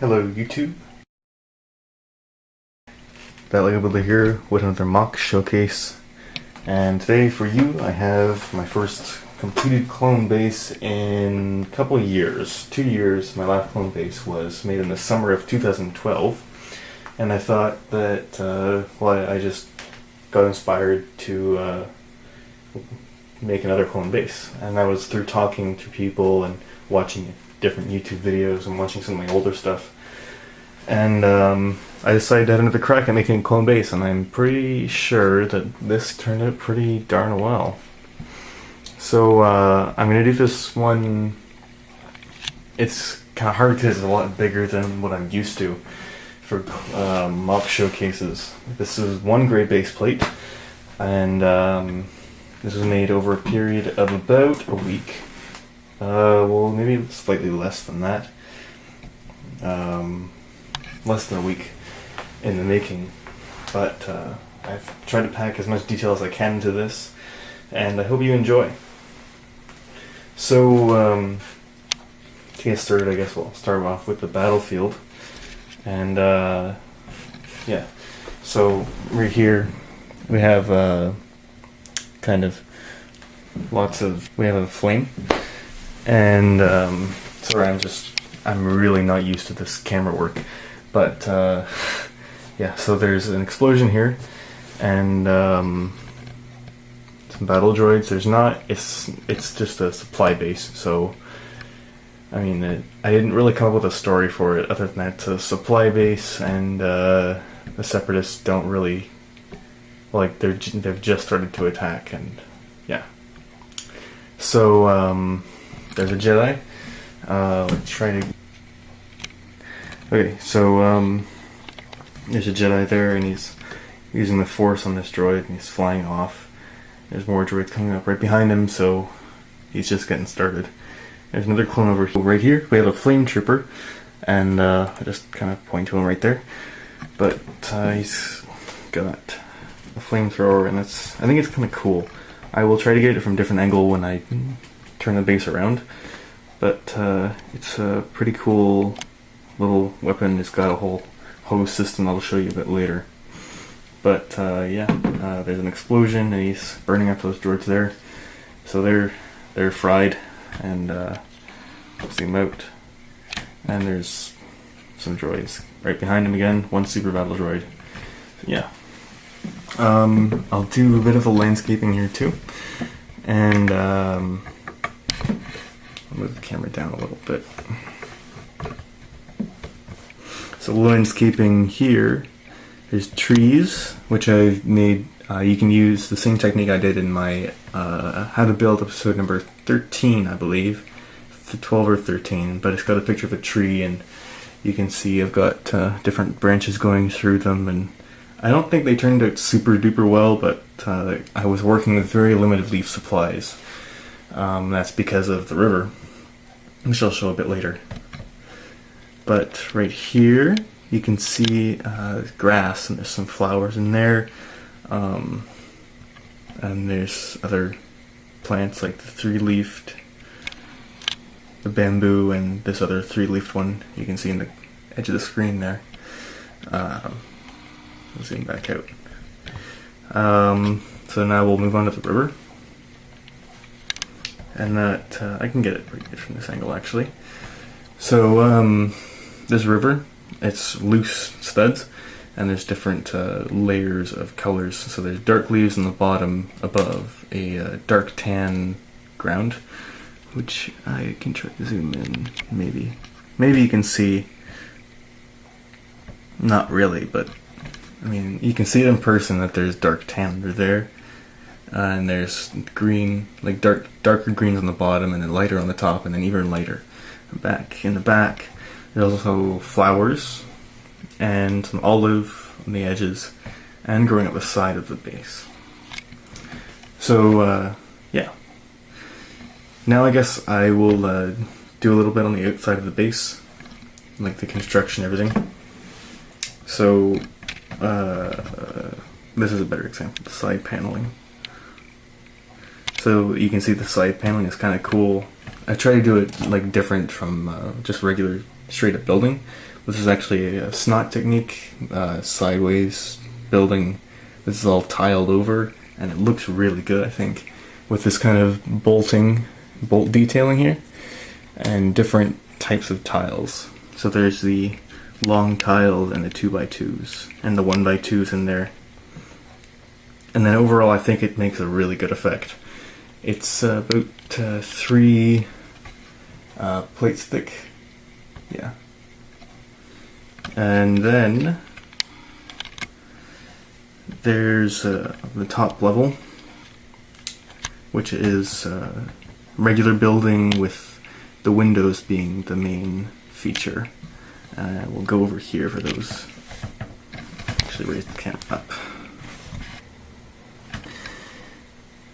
Hello YouTube. That like able to hear with another mock showcase, and today for you I have my first completed clone base in a couple of years. 2 years. My last clone base was made in the summer of 2012, and I thought that I just got inspired to make another clone base, and that was through talking to people and watching different YouTube videos and watching some of my older stuff. And I decided to have another crack at making a clone base, and I'm pretty sure that this turned out pretty darn well. So I'm going to do this one. It's kind of hard because it's a lot bigger than what I'm used to for mock showcases. This is one gray base plate, and this was made over a period of about a week. Well, maybe slightly less than that. Less than a week in the making. But I've tried to pack as much detail as I can into this, and I hope you enjoy. So, to get started, I guess we'll start off with the battlefield. And, yeah. So, right here, we have we have a flame. And sorry, I'm really not used to this camera work, but yeah. So there's an explosion here, and some battle droids. There's not. It's just a supply base. So I mean, I didn't really come up with a story for it other than that it's a supply base, and the Separatists don't really they've just started to attack, and yeah. So there's a Jedi. Let's try to. Okay, so there's a Jedi there, and he's using the Force on this droid, and he's flying off. There's more droids coming up right behind him, so he's just getting started. There's another clone over here. Right here, we have a flame trooper, and I just kind of point to him right there. But he's got a flamethrower, and I think it's kind of cool. I will try to get it from a different angle when I turn the base around, but it's a pretty cool little weapon. It's got a whole hose system I'll show you a bit later. But yeah, there's an explosion, and he's burning up those droids there. So they're fried, and zoom out, and there's some droids right behind him again. One super battle droid. Yeah. I'll do a bit of the landscaping here too, and I'll move the camera down a little bit. So landscaping here, there's trees, which I've made. You can use the same technique I did in my how to build episode number 13, I believe, 12 or 13. But it's got a picture of a tree, and you can see I've got different branches going through them, and I don't think they turned out super duper well, but I was working with very limited leaf supplies. That's because of the river, which I'll show a bit later. But right here, you can see grass, and there's some flowers in there. And there's other plants like the three-leafed, the bamboo, and this other three-leafed one you can see in the edge of the screen there. I'll zoom back out. So now we'll move on to the river. And that, I can get it pretty good from this angle actually. So this river, it's loose studs, and there's different layers of colors. So there's dark leaves on the bottom above a dark tan ground, which I can try to zoom in, maybe. Maybe you can see, not really, but I mean, you can see it in person that there's dark tan under there, and there's green, like darker greens on the bottom, and then lighter on the top, and then even lighter back. In the back, there's also flowers and some olive on the edges, and growing up the side of the base. So yeah. Now I guess I will do a little bit on the outside of the base, like the construction, everything. So this is a better example, the side paneling. So you can see the side paneling is kind of cool. I try to do it like different from just regular straight up building. This is actually a snot technique, sideways building. This is all tiled over, and it looks really good, I think, with this kind of bolt detailing here, and different types of tiles. So there's the long tiles and the 2x2s, and the 1x2s in there. And then overall, I think it makes a really good effect. It's about 3 plates thick. Yeah. And then there's the top level, which is regular building with the windows being the main feature. We'll go over here for those. Actually raise the camera up.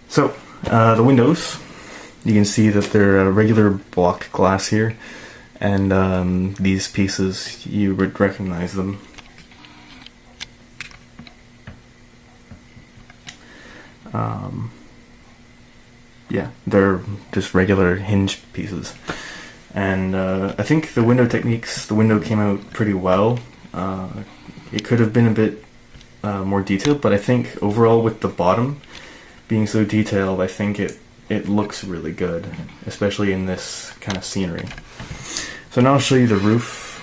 So, the windows, you can see that they're regular block glass here, and these pieces, you would recognize them. Yeah, they're just regular hinge pieces. And I think the window techniques, the window came out pretty well. It could have been a bit more detailed, but I think overall with the bottom being so detailed, I think it looks really good, especially in this kind of scenery. So now I'll show you the roof.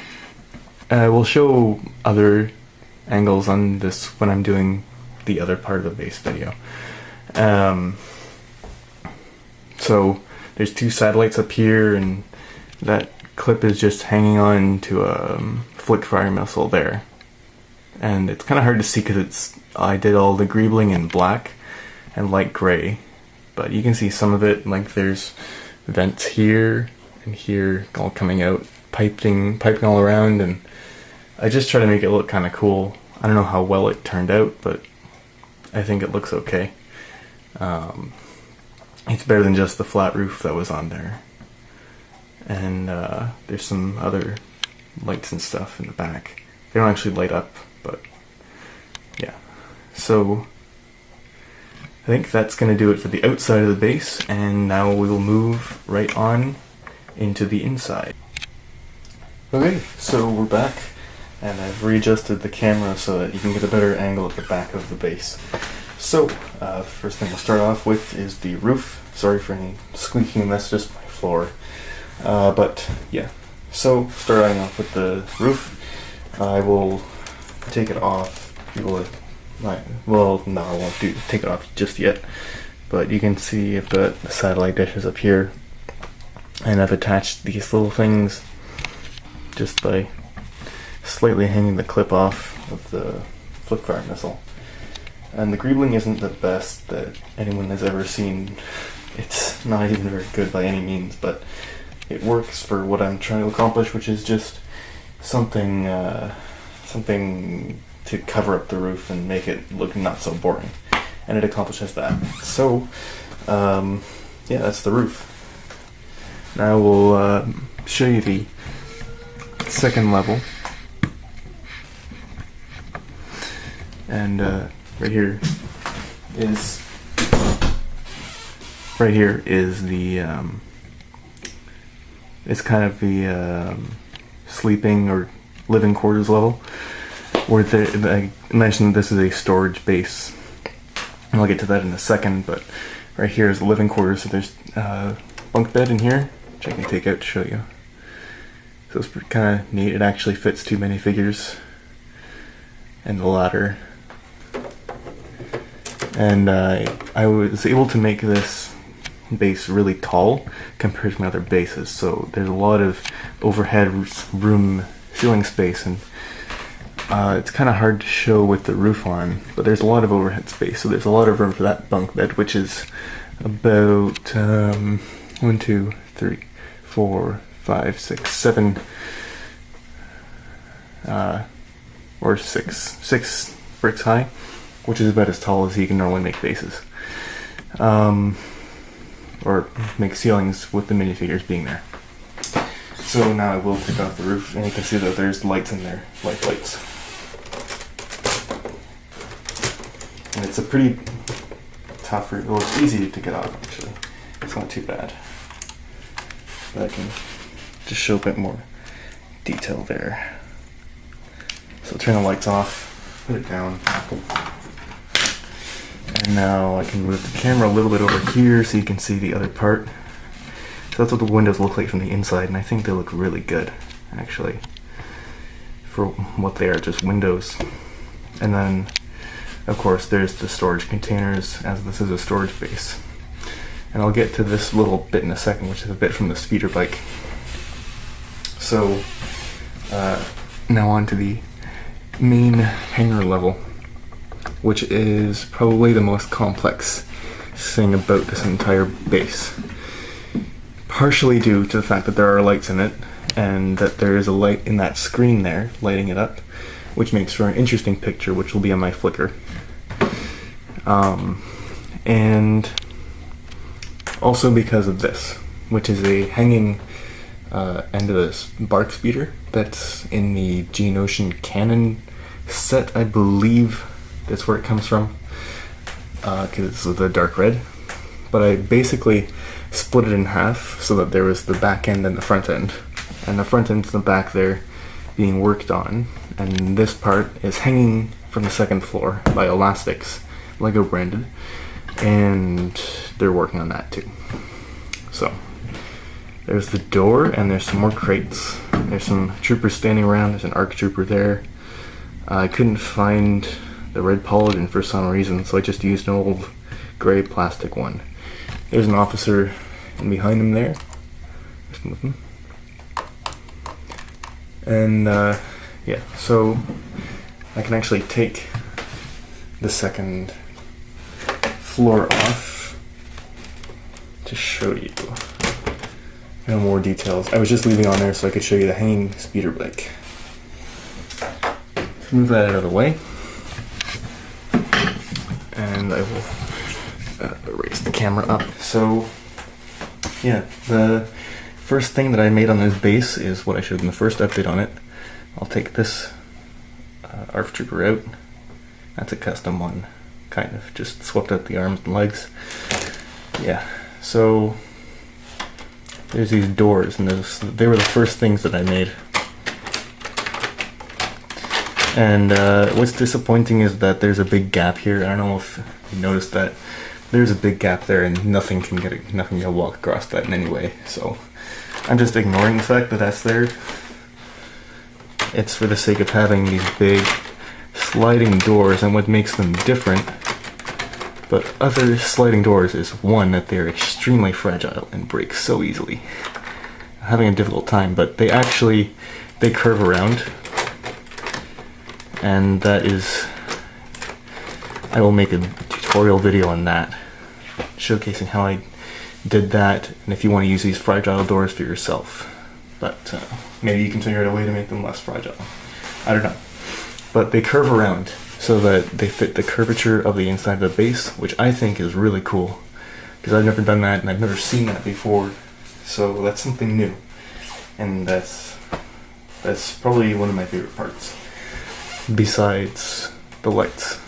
We'll show other angles on this when I'm doing the other part of the base video. So there's 2 satellites up here, and that clip is just hanging on to a flick fire missile there. And it's kind of hard to see because I did all the greebling in black and light gray, but you can see some of it. Like there's vents here and here all coming out, piping all around, and I just try to make it look kind of cool. I don't know how well it turned out, but I think it looks okay. It's better than just the flat roof that was on there. And there's some other lights and stuff in the back. They don't actually light up, but yeah. So I think that's going to do it for the outside of the base, and now we will move right on into the inside. Okay, so we're back, and I've readjusted the camera so that you can get a better angle at the back of the base. So, the first thing we'll start off with is the roof. Sorry for any squeaking, that's just my floor. But yeah, so starting off with the roof, I will take it off. Well, no, I won't take it off just yet. But you can see I've got the satellite dishes up here, and I've attached these little things just by slightly hanging the clip off of the flip fire missile. And the greebling isn't the best that anyone has ever seen. It's not even very good by any means, but it works for what I'm trying to accomplish, which is just something to cover up the roof and make it look not so boring. And it accomplishes that. So, yeah, that's the roof. Now we'll show you the second level. And right here is the it's kind of the sleeping or living quarters level, where I mentioned this is a storage base, and I'll get to that in a second. But right here is the living quarters. So there's a bunk bed in here, which I can take out to show you. So it's kind of neat. It actually fits 2 minifigures and the ladder. And I was able to make this base really tall compared to my other bases, so there's a lot of overhead room ceiling space, and it's kind of hard to show with the roof on, but there's a lot of overhead space, so there's a lot of room for that bunk bed, which is about 1, 2, 3, 4, 5, 6, 7 or 6 bricks high, which is about as tall as you can normally make bases. Or make ceilings with the minifigures being there. So now I will take off the roof, and you can see that there's lights in there, lights. And it's a pretty tough roof. Well, it's easy to get off, actually. It's not too bad. But I can just show a bit more detail there. So turn the lights off, put it down. And now I can move the camera a little bit over here so you can see the other part. So that's what the windows look like from the inside, and I think they look really good, actually, for what they are, just windows. And then, of course, there's the storage containers, as this is a storage base. And I'll get to this little bit in a second, which is a bit from the speeder bike. So, now on to the main hangar level, which is probably the most complex thing about this entire base. Partially due to the fact that there are lights in it, and that there is a light in that screen there, lighting it up, which makes for an interesting picture, which will be on my Flickr. And also because of this, which is a hanging end of this bark speeder that's in the Geonosian Cannon set, I believe that's where it comes from, because it's the dark red. But I basically split it in half so that there was the back end and the front end, and the front end's in the back there being worked on, and this part is hanging from the second floor by elastics, Lego branded, and they're working on that too. So there's the door, and there's some more crates. There's some troopers standing around. There's an ARC trooper there. I couldn't find the red polygon for some reason, so I just used an old gray plastic one. There's an officer behind him there. Just move him. And yeah, so I can actually take the second floor off to show you more details. I was just leaving on there so I could show you the hanging speeder bike. Move that out of the way, and I will raise the camera up. So yeah, the first thing that I made on this base is what I showed in the first update on it. I'll take this ARC trooper out. That's a custom one, kind of, just swapped out the arms and legs. Yeah, so there's these doors, and they were the first things that I made. And what's disappointing is that there's a big gap here. I don't know if you noticed that. There's a big gap there, and nothing can walk across that in any way. So I'm just ignoring the fact that that's there. It's for the sake of having these big sliding doors, and what makes them different, but other sliding doors, is one, that they're extremely fragile and break so easily. I'm having a difficult time, but they curve around. And that is, I will make a tutorial video on that, showcasing how I did that, and if you want to use these fragile doors for yourself. But maybe you can figure out a way to make them less fragile. I don't know. But they curve around so that they fit the curvature of the inside of the base, which I think is really cool, because I've never done that and I've never seen that before. So that's something new, and that's probably one of my favorite parts, besides the lights,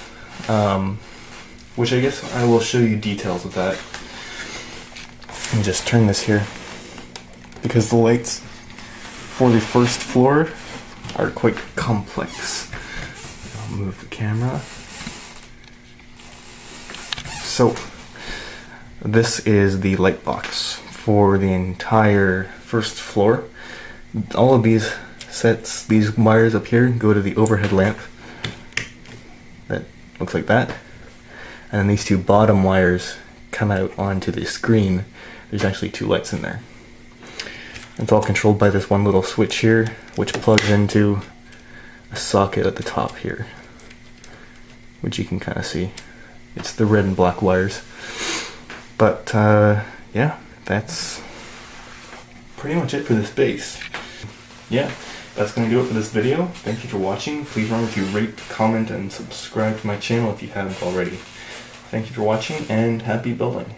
which I guess I will show you details of that. Let me just turn this here, because the lights for the first floor are quite complex. I'll move the camera. So this is the light box for the entire first floor. All of these sets, these wires up here, go to the overhead lamp that looks like that, and then these two bottom wires come out onto the screen. There's actually two lights in there. It's all controlled by this one little switch here, which plugs into a socket at the top here, which you can kind of see. It's the red and black wires. But yeah, that's pretty much it for this base. Yeah, that's going to do it for this video. Thank you for watching. Please remember to rate, comment, and subscribe to my channel if you haven't already. Thank you for watching, and happy building.